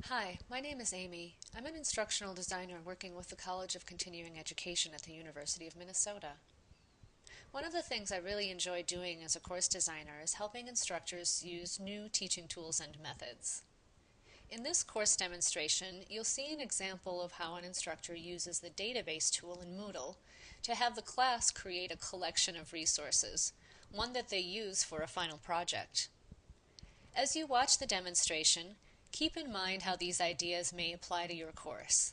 Hi, my name is Amy. I'm an instructional designer working with the College of Continuing Education at the University of Minnesota. One of the things I really enjoy doing as a course designer is helping instructors use new teaching tools and methods. In this course demonstration, you'll see an example of how an instructor uses the database tool in Moodle to have the class create a collection of resources, one that they use for a final project. As you watch the demonstration, keep in mind how these ideas may apply to your course.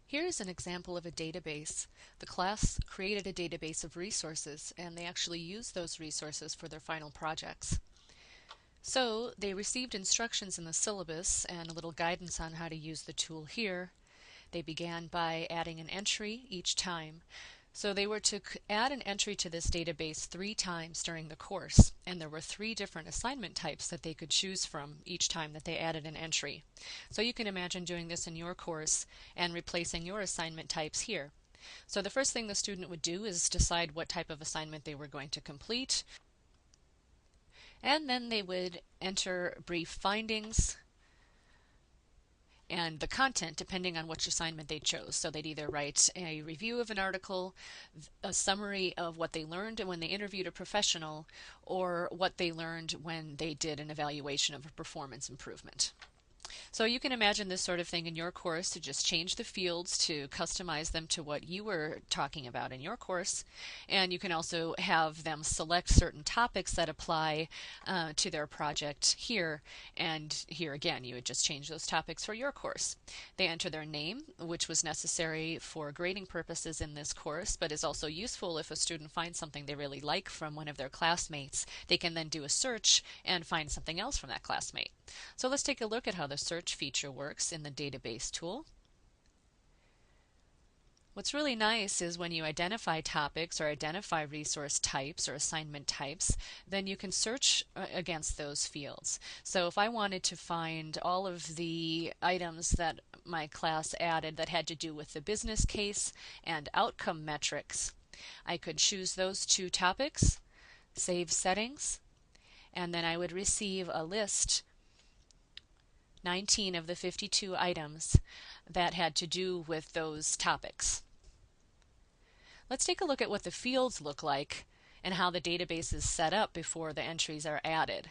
Here is an example of a database. The class created a database of resources, and they actually used those resources for their final projects. So they received instructions in the syllabus and a little guidance on how to use the tool here. They began by adding an entry each time. So they were to add an entry to this database 3 times during the course, and there were 3 different assignment types that they could choose from each time that they added an entry. So you can imagine doing this in your course and replacing your assignment types here. So the first thing the student would do is decide what type of assignment they were going to complete, and then they would enter brief findings and the content depending on which assignment they chose. So they'd either write a review of an article, a summary of what they learned when they interviewed a professional, or what they learned when they did an evaluation of a performance improvement. So you can imagine this sort of thing in your course, to just change the fields to customize them to what you were talking about in your course. And you can also have them select certain topics that apply to their project here. And here again, you would just change those topics for your course. They enter their name, which was necessary for grading purposes in this course, but is also useful if a student finds something they really like from one of their classmates. They can then do a search and find something else from that classmate. So let's take a look at how the search feature works in the database tool. What's really nice is when you identify topics or identify resource types or assignment types, then you can search against those fields. So if I wanted to find all of the items that my class added that had to do with the business case and outcome metrics, I could choose those 2 topics, save settings, and then I would receive a list, 19 of the 52 items that had to do with those topics. Let's take a look at what the fields look like and how the database is set up before the entries are added.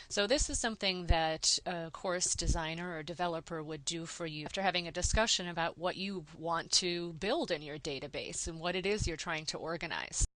So this is something that a course designer or developer would do for you after having a discussion about what you want to build in your database and what it is you're trying to organize.